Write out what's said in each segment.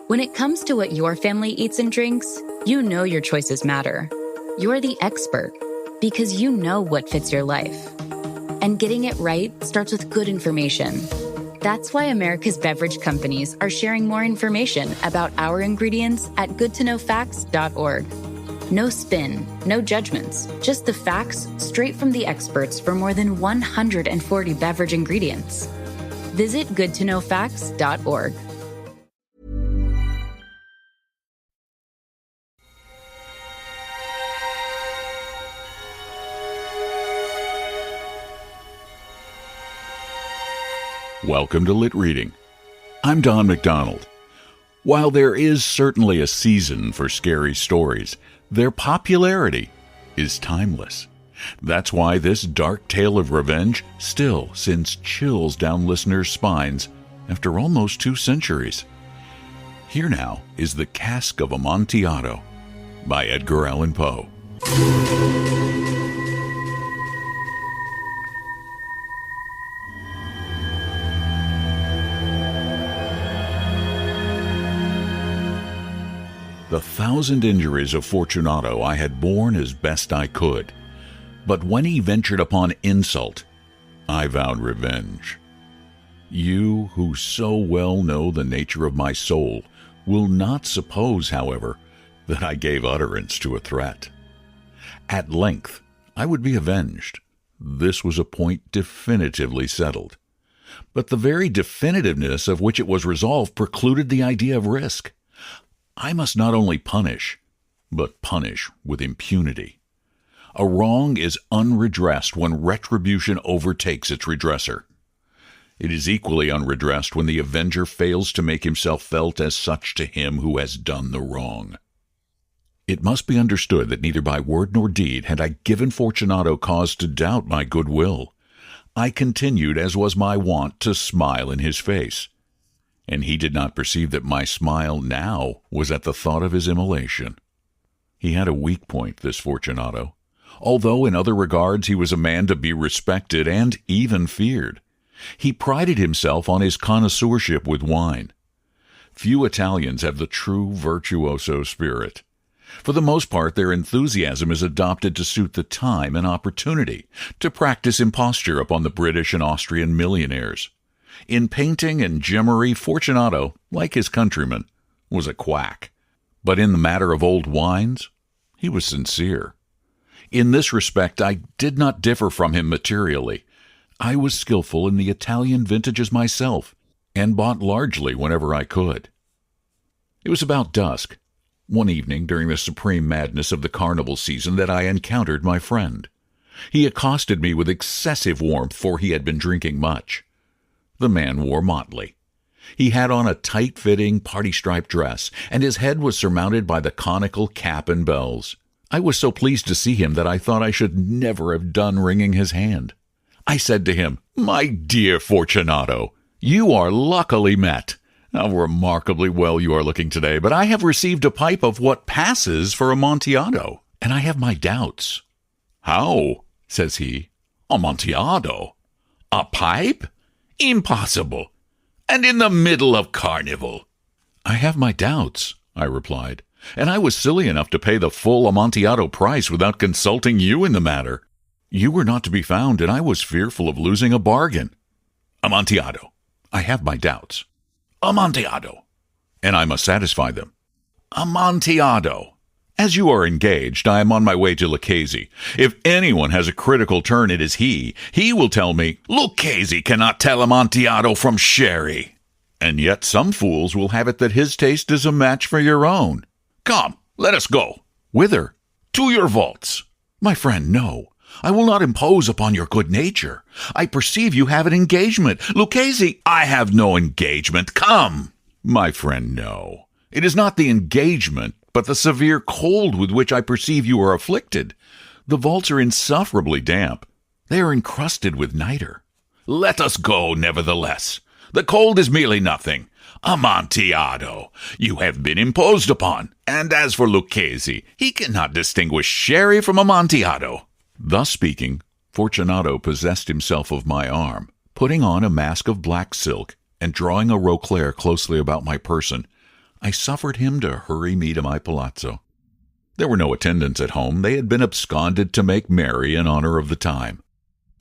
When it comes to what your family eats and drinks, you know your choices matter. You're the expert because you know what fits your life. And getting it right starts with good information. That's why America's beverage companies are sharing more information about our ingredients at goodtoknowfacts.org. No spin, no judgments, just the facts straight from the experts for more than 140 beverage ingredients. Visit goodtoknowfacts.org. Welcome to LitReading. I'm Don McDonald. While there is certainly a season for scary stories, their popularity is timeless. That's why this dark tale of revenge still sends chills down listeners' spines after almost 2 centuries. Here now is The Cask of Amontillado by Edgar Allan Poe. The 1,000 injuries of Fortunato I had borne as best I could, but when he ventured upon insult, I vowed revenge. You, who so well know the nature of my soul, will not suppose, however, that I gave utterance to a threat. At length, I would be avenged. This was a point definitively settled. But the very definitiveness of which it was resolved precluded the idea of risk. I must not only punish, but punish with impunity. A wrong is unredressed when retribution overtakes its redresser. It is equally unredressed when the avenger fails to make himself felt as such to him who has done the wrong. It must be understood that neither by word nor deed had I given Fortunato cause to doubt my goodwill. I continued, as was my wont, to smile in his face, and he did not perceive that my smile now was at the thought of his immolation. He had a weak point, this Fortunato, although in other regards he was a man to be respected and even feared. He prided himself on his connoisseurship with wine. Few Italians have the true virtuoso spirit. For the most part, their enthusiasm is adopted to suit the time and opportunity, to practice imposture upon the British and Austrian millionaires. In painting and gemmary, Fortunato, like his countrymen, was a quack. But in the matter of old wines, he was sincere. In this respect, I did not differ from him materially. I was skillful in the Italian vintages myself, and bought largely whenever I could. It was about dusk, one evening during the supreme madness of the carnival season, that I encountered my friend. He accosted me with excessive warmth, for he had been drinking much. The man wore motley. He had on a tight-fitting, party-striped dress, and his head was surmounted by the conical cap and bells. I was so pleased to see him that I thought I should never have done wringing his hand. I said to him, "My dear Fortunato, you are luckily met. How remarkably well you are looking today, but I have received a pipe of what passes for Amontillado, and I have my doubts." "How?" says he. "Amontillado? A pipe? Impossible! And in the middle of carnival!" "I have my doubts," I replied, "and I was silly enough to pay the full Amontillado price without consulting you in the matter. You were not to be found, and I was fearful of losing a bargain. Amontillado. I have my doubts. Amontillado. And I must satisfy them. Amontillado. As you are engaged, I am on my way to Lucchese. If anyone has a critical turn, it is he. He will tell me, Lucchese cannot tell Amontillado from sherry. And yet some fools will have it that his taste is a match for your own. Come, let us go." "Whither?" "To your vaults." "My friend, no. I will not impose upon your good nature. I perceive you have an engagement. Lucchese—" "I have no engagement. Come." "My friend, no. It is not the engagement, but the severe cold with which I perceive you are afflicted. The vaults are insufferably damp. They are encrusted with nitre." "Let us go, nevertheless. The cold is merely nothing. Amontillado, you have been imposed upon. And as for Lucchese, he cannot distinguish sherry from Amontillado." Thus speaking, Fortunato possessed himself of my arm, putting on a mask of black silk, and drawing a roquelaire closely about my person. I suffered him to hurry me to my palazzo. There were no attendants at home. They had been absconded to make merry in honor of the time.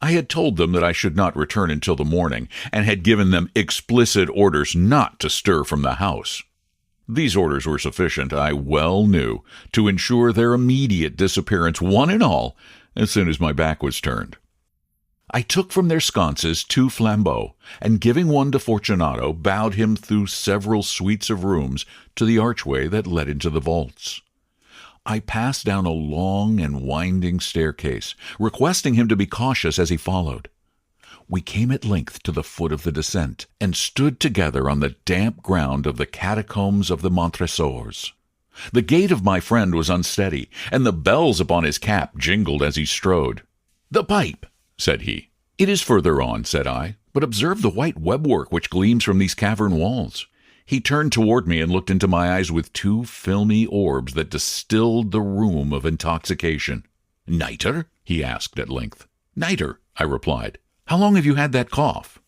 I had told them that I should not return until the morning, and had given them explicit orders not to stir from the house. These orders were sufficient, I well knew, to ensure their immediate disappearance, one and all, as soon as my back was turned. I took from their sconces 2 flambeaux, and giving one to Fortunato, bowed him through several suites of rooms to the archway that led into the vaults. I passed down a long and winding staircase, requesting him to be cautious as he followed. We came at length to the foot of the descent, and stood together on the damp ground of the catacombs of the Montresors. The gait of my friend was unsteady, and the bells upon his cap jingled as he strode. "The pipe," said he. "It is further on," said I, "but observe the white webwork which gleams from these cavern walls." He turned toward me and looked into my eyes with 2 filmy orbs that distilled the rheum of intoxication. "Nitre?" he asked at length. "Nitre," I replied. "How long have you had that cough?"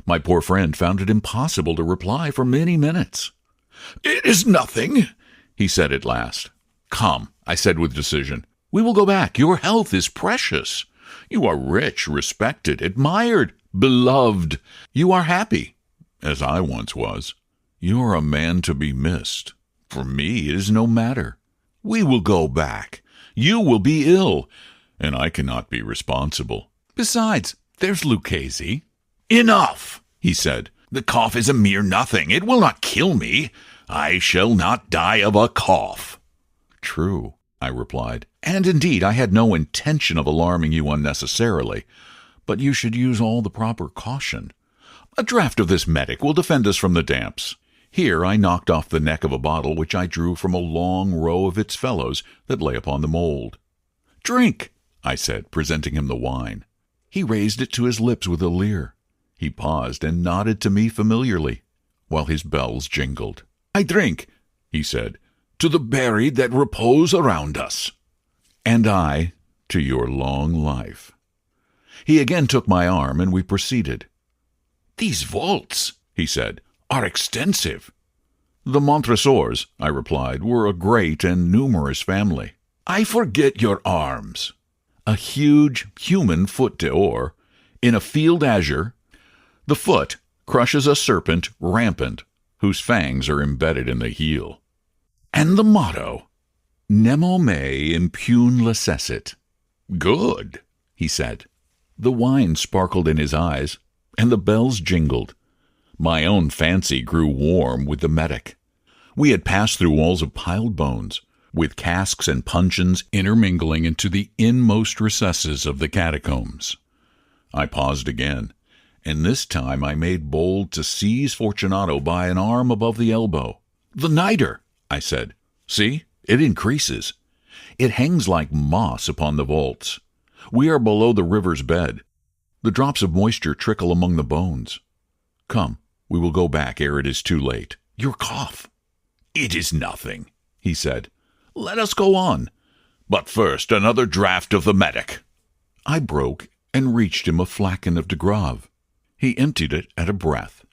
My poor friend found it impossible to reply for many minutes. "It is nothing," he said at last. "Come," I said with decision. "We will go back. Your health is precious. You are rich, respected, admired, beloved. You are happy, as I once was. You are a man to be missed. For me, it is no matter. We will go back. You will be ill, and I cannot be responsible. Besides, there's Lucchese." "Enough," he said. "The cough is a mere nothing. It will not kill me. I shall not die of a cough." "True," I replied. "And indeed, I had no intention of alarming you unnecessarily, but you should use all the proper caution. A draught of this medic will defend us from the damps." Here I knocked off the neck of a bottle which I drew from a long row of its fellows that lay upon the mould. "Drink," I said, presenting him the wine. He raised it to his lips with a leer. He paused and nodded to me familiarly, while his bells jingled. "I drink," he said, "to the buried that repose around us." "And I to your long life." He again took my arm, and we proceeded. "These vaults," he said, "are extensive." "The Montresors," I replied, "were a great and numerous family." "I forget your arms." "A huge human foot d'or, in a field azure. The foot crushes a serpent rampant, whose fangs are embedded in the heel." "And the motto?" "Nemo me impune lacessit." "Good," he said. The wine sparkled in his eyes, and the bells jingled. My own fancy grew warm with the medic. We had passed through walls of piled bones, with casks and puncheons intermingling into the inmost recesses of the catacombs. I paused again, and this time I made bold to seize Fortunato by an arm above the elbow. "The nitre," I said. "See, it increases. It hangs like moss upon the vaults. We are below the river's bed. The drops of moisture trickle among the bones. Come, we will go back ere it is too late. Your cough." "It is nothing," he said. "Let us go on. But first, another draught of the medic." I broke and reached him a flagon of de Grave. He emptied it at a breath.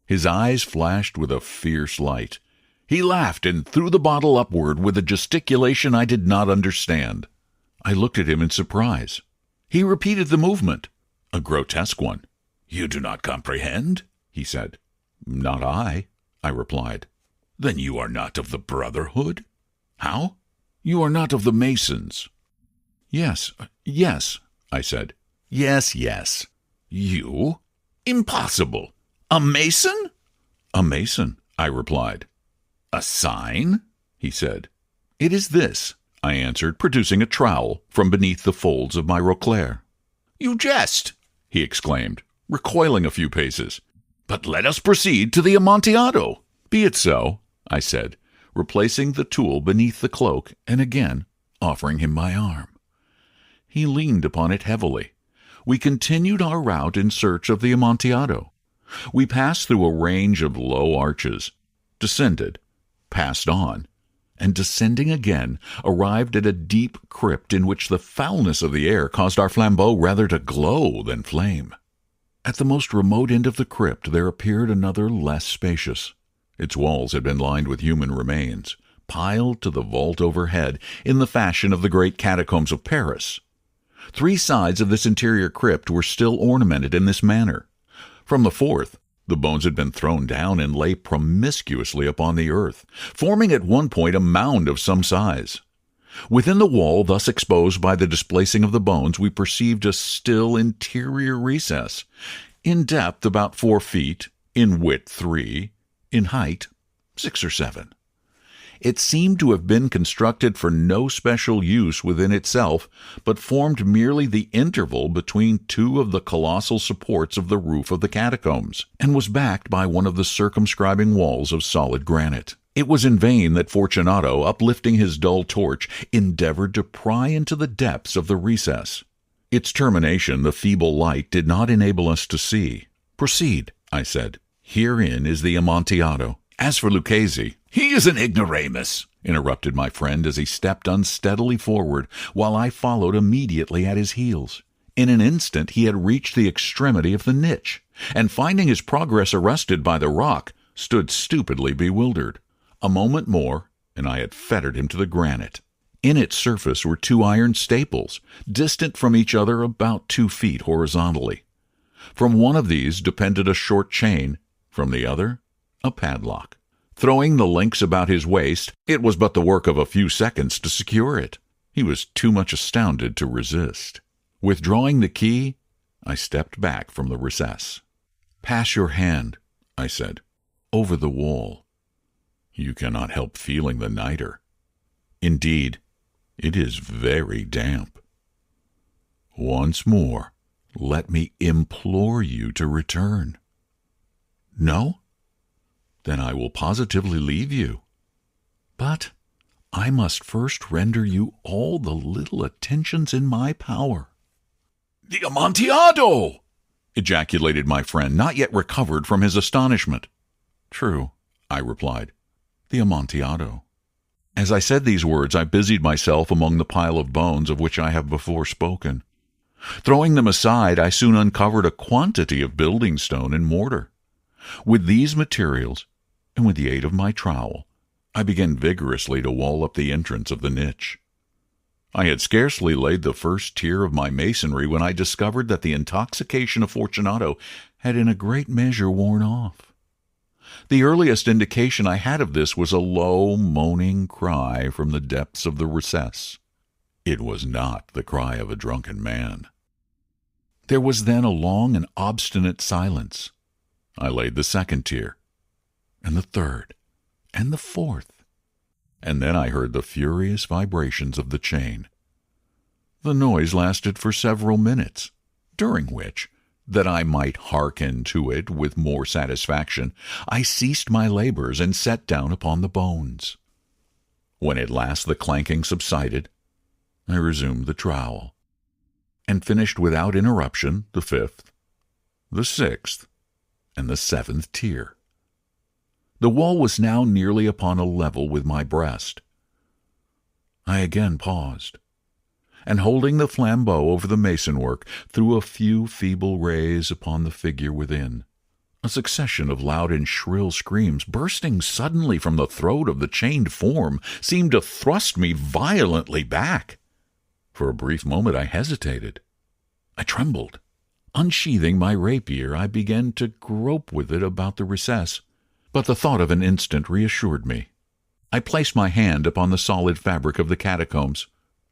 His eyes flashed with a fierce light. He laughed and threw the bottle upward with a gesticulation I did not understand. I looked at him in surprise. He repeated the movement, a grotesque one. "You do not comprehend?" he said. "Not I," I replied. "Then you are not of the Brotherhood?" "How?" "You are not of the Masons?" Yes, I said. Yes. "You? Impossible! A Mason?" "A Mason," I replied. "A sign?" he said. "It is this," I answered, producing a trowel from beneath the folds of my roquelaire. "You jest!" he exclaimed, recoiling a few paces. "But let us proceed to the Amontillado." "Be it so," I said, replacing the tool beneath the cloak and again offering him my arm. He leaned upon it heavily. We continued our route in search of the Amontillado. We passed through a range of low arches, descended, passed on, and descending again, arrived at a deep crypt in which the foulness of the air caused our flambeau rather to glow than flame. At the most remote end of the crypt there appeared another less spacious. Its walls had been lined with human remains, piled to the vault overhead in the fashion of the great catacombs of Paris. 3 sides of this interior crypt were still ornamented in this manner. From the fourth, the bones had been thrown down and lay promiscuously upon the earth, forming at one point a mound of some size. Within the wall thus exposed by the displacing of the bones, we perceived a still interior recess, in depth about 4 feet, in width 3, in height 6 or 7. It seemed to have been constructed for no special use within itself, but formed merely the interval between 2 of the colossal supports of the roof of the catacombs, and was backed by one of the circumscribing walls of solid granite. It was in vain that Fortunato, uplifting his dull torch, endeavored to pry into the depths of the recess. Its termination the feeble light did not enable us to see. "Proceed," I said. "Herein is the Amontillado. As for Lucchese—" "He is an ignoramus," interrupted my friend as he stepped unsteadily forward, while I followed immediately at his heels. In an instant he had reached the extremity of the niche, and finding his progress arrested by the rock, stood stupidly bewildered. A moment more, and I had fettered him to the granite. In its surface were 2 iron staples, distant from each other about 2 feet horizontally. From one of these depended a short chain, from the other a padlock. Throwing the links about his waist, it was but the work of a few seconds to secure it. He was too much astounded to resist. Withdrawing the key, I stepped back from the recess. "Pass your hand," I said, "over the wall. You cannot help feeling the niter. Indeed, it is very damp. Once more, let me implore you to return. No? Then I will positively leave you. But I must first render you all the little attentions in my power." "The Amontillado!" ejaculated my friend, not yet recovered from his astonishment. "True," I replied, "the Amontillado." As I said these words, I busied myself among the pile of bones of which I have before spoken. Throwing them aside, I soon uncovered a quantity of building stone and mortar. With these materials, and with the aid of my trowel, I began vigorously to wall up the entrance of the niche. I had scarcely laid the first tier of my masonry when I discovered that the intoxication of Fortunato had in a great measure worn off. The earliest indication I had of this was a low, moaning cry from the depths of the recess. It was not the cry of a drunken man. There was then a long and obstinate silence. I laid the second tier, and the third, and the fourth, and then I heard the furious vibrations of the chain. The noise lasted for several minutes, during which, that I might hearken to it with more satisfaction, I ceased my labors and sat down upon the bones. When at last the clanking subsided, I resumed the trowel, and finished without interruption the 5th, the 6th, and the 7th tier. The wall was now nearly upon a level with my breast. I again paused, and holding the flambeau over the mason-work, threw a few feeble rays upon the figure within. A succession of loud and shrill screams, bursting suddenly from the throat of the chained form, seemed to thrust me violently back. For a brief moment I hesitated. I trembled. Unsheathing my rapier, I began to grope with it about the recess, but the thought of an instant reassured me. I placed my hand upon the solid fabric of the catacombs,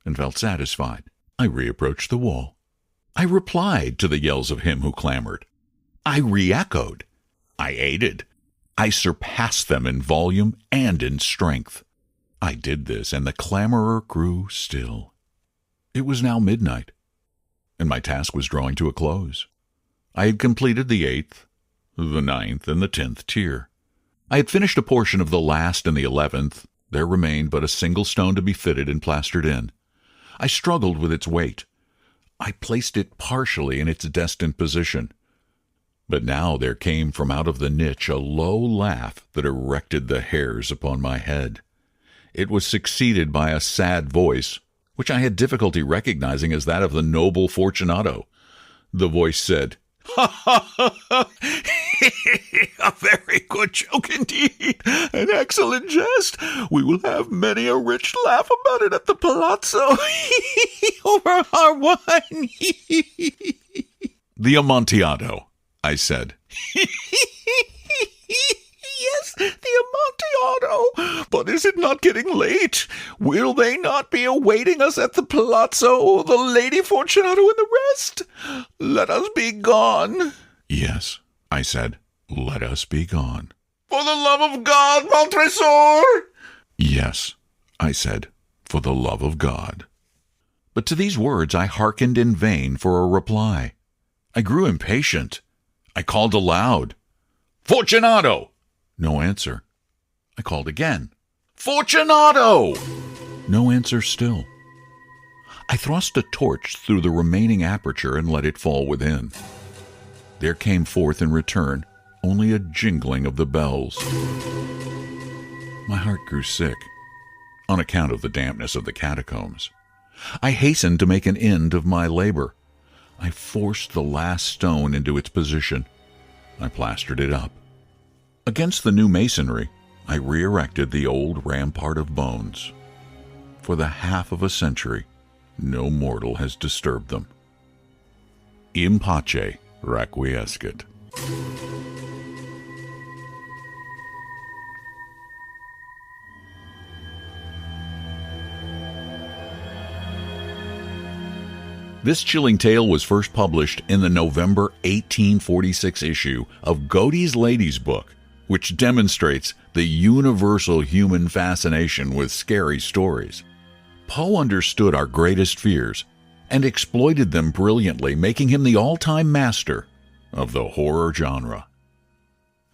and felt satisfied. I reapproached the wall. I replied to the yells of him who clamored. I re-echoed. I aided. I surpassed them in volume and in strength. I did this, and the clamorer grew still. It was now midnight, and my task was drawing to a close. I had completed the 8th, the 9th, and the 10th tier. I had finished a portion of the last and the 11th. There remained but a single stone to be fitted and plastered in. I struggled with its weight. I placed it partially in its destined position. But now there came from out of the niche a low laugh that erected the hairs upon my head. it was succeeded by a sad voice, which I had difficulty recognizing as that of the noble Fortunato. The voice said, "Ha ha ha ha! A very good joke indeed, an excellent jest. We will have many a rich laugh about it at the palazzo over our wine." "The Amontillado," I said. "Yes, the Amontillado. But is it not getting late? Will they not be awaiting us at the palazzo, the Lady Fortunato and the rest? Let us be gone." "Yes," I said, "let us be gone." "For the love of God, Montresor!" "Yes," I said, "for the love of God." But to these words I hearkened in vain for a reply. I grew impatient. I called aloud, "Fortunato!" No answer. I called again, "Fortunato!" No answer still. I thrust a torch through the remaining aperture and let it fall within. There came forth in return only a jingling of the bells. My heart grew sick, on account of the dampness of the catacombs. I hastened to make an end of my labor. I forced the last stone into its position. I plastered it up. Against the new masonry, I re-erected the old rampart of bones. For the half of a century, no mortal has disturbed them. In pace requiescat. This chilling tale was first published in the November 1846 issue of Godey's Lady's Book, which demonstrates the universal human fascination with scary stories. Poe understood our greatest fears and exploited them brilliantly, making him the all-time master of the horror genre.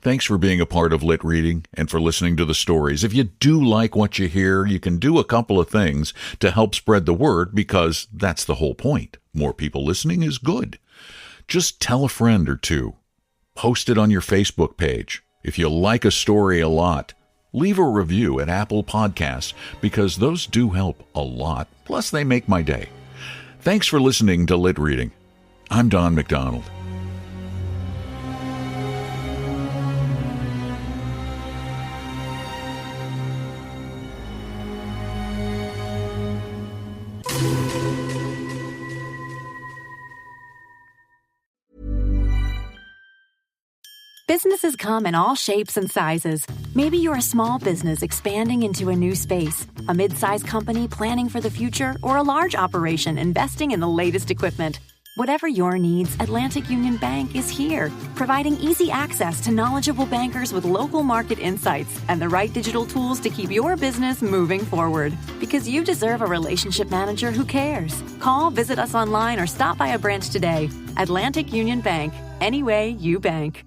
Thanks for being a part of Lit Reading and for listening to the stories. If you do like what you hear, you can do a couple of things to help spread the word, because that's the whole point. More people listening is good. Just tell a friend or two. Post it on your Facebook page. If you like a story a lot, leave a review at Apple Podcasts, because those do help a lot. Plus, they make my day. Thanks for listening to Lit Reading. I'm Don McDonald. Businesses come in all shapes and sizes. Maybe you're a small business expanding into a new space, a mid-sized company planning for the future, or a large operation investing in the latest equipment. Whatever your needs, Atlantic Union Bank is here, providing easy access to knowledgeable bankers with local market insights and the right digital tools to keep your business moving forward. Because you deserve a relationship manager who cares. Call, visit us online, or stop by a branch today. Atlantic Union Bank. Any way you bank.